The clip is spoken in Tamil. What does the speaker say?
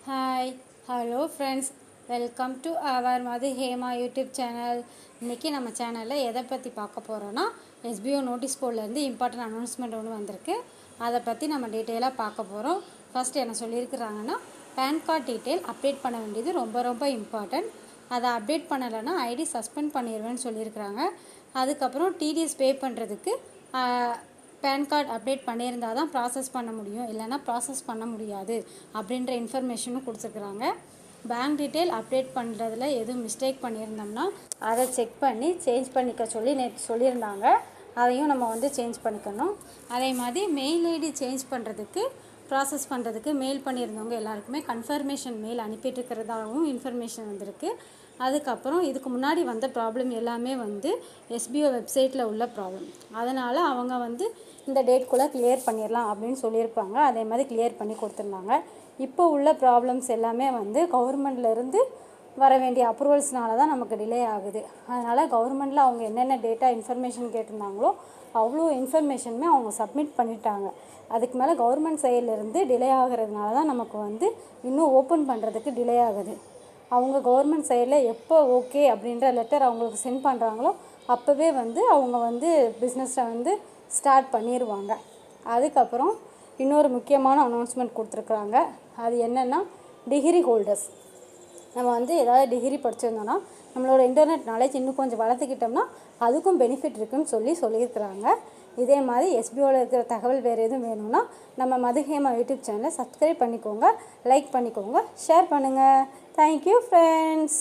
Hi hello friends, welcome to our Madhu Hema YouTube channel. இன்றைக்கி நம்ம சேனலில் எதை பற்றி பார்க்க போகிறோன்னா, எஸ்பிஓ நோட்டீஸ் போர்ட்லேருந்து இம்பார்ட்டன்ட் அனௌன்ஸ்மெண்ட் ஒன்று வந்திருக்கு. அதை பற்றி நம்ம டீட்டெயிலாக பார்க்க போகிறோம். ஃபஸ்ட் என்ன சொல்லியிருக்கிறாங்கன்னா, பேன் கார்டு டீட்டெயில் அப்டேட் பண்ண வேண்டியது ரொம்ப ரொம்ப இம்பார்ட்டன்ட். அதை அப்டேட் பண்ணலைன்னா ஐடி சஸ்பெண்ட் பண்ணிடுவேன்னு சொல்லியிருக்கிறாங்க. அதுக்கப்புறம் டிடிஎஸ் பே பண்ணுறதுக்கு பேன் கார்டு அப்டேட் பண்ணியிருந்தால் தான் ப்ராசஸ் பண்ண முடியும், இல்லைனா ப்ராசஸ் பண்ண முடியாது அப்படின்ற இன்ஃபர்மேஷனும் கொடுத்துருக்குறாங்க. பேங்க் டீட்டெயில் அப்டேட் பண்ணுறதுல எதுவும் மிஸ்டேக் பண்ணியிருந்தோம்னா அதை செக் பண்ணி சேஞ்ச் பண்ணிக்க சொல்லி நேற்று சொல்லியிருந்தாங்க. அதையும் நம்ம சேஞ்ச் பண்ணிக்கணும். அதே மாதிரி மெயில் ஐடி சேஞ்ச் பண்ணுறதுக்கு ப்ராசஸ் பண்ணுறதுக்கு மெயில் பண்ணியிருந்தவங்க எல்லாருக்குமே கன்ஃபர்மேஷன் மெயில் அனுப்பிட்டுருக்கிறதாகவும் இன்ஃபர்மேஷன் வந்திருக்கு. அதுக்கப்புறம் இதுக்கு முன்னாடி வந்த ப்ராப்ளம் எல்லாமே எஸ்பிஓ வெப்சைட்டில் உள்ள ப்ராப்ளம். அதனால் அவங்க இந்த டேட்குள்ளே கிளியர் பண்ணிடலாம் அப்படின்னு சொல்லியிருப்பாங்க. அதே மாதிரி கிளியர் பண்ணி கொடுத்துருந்தாங்க. இப்போ உள்ள ப்ராப்ளம்ஸ் எல்லாமே கவர்மெண்ட்லேருந்து வர வேண்டிய அப்ரூவல்ஸ்னால தான் நமக்கு டிலே ஆகுது. அதனால் கவர்மெண்ட்டில் அவங்க என்னென்ன டேட்டா இன்ஃபர்மேஷன் கேட்டிருந்தாங்களோ அவ்வளோ இன்ஃபர்மேஷனுமே அவங்க சப்மிட் பண்ணிட்டாங்க. அதுக்கு மேலே கவர்மெண்ட் சைட்லேருந்து டிலே ஆகிறதுனால தான் நமக்கு இன்னும் ஓப்பன் பண்ணுறதுக்கு டிலே ஆகுது. அவங்க கவர்மெண்ட் சைடில் எப்போ ஓகே அப்படின்ற லெட்டர் அவங்களுக்கு சென்ட் பண்ணுறாங்களோ அப்போவே அவங்க பிஸ்னஸை ஸ்டார்ட் பண்ணிடுவாங்க. அதுக்கப்புறம் இன்னொரு முக்கியமான அனௌன்ஸ்மெண்ட் கொடுத்துருக்குறாங்க. அது என்னென்னா, டிகிரி ஹோல்டர்ஸ் நம்ம ஏதாவது டிகிரி படிச்சிருந்தோன்னா நம்மளோட இன்டர்நெட் நாலேஜ் இன்னும் கொஞ்சம் வளர்த்துக்கிட்டோம்னா அதுக்கும் பெனிஃபிட் இருக்குன்னு சொல்லியிருக்கிறாங்க. இதே மாதிரி எஸ்பிஓவில் இருக்கிற தகவல் வேறு எதுவும் வேணும்னா நம்ம மதுஹேமா யூடியூப் சேனலை சப்ஸ்கிரைப் பண்ணிக்கோங்க, லைக் பண்ணிக்கோங்க, ஷேர் பண்ணுங்கள். Thank you friends.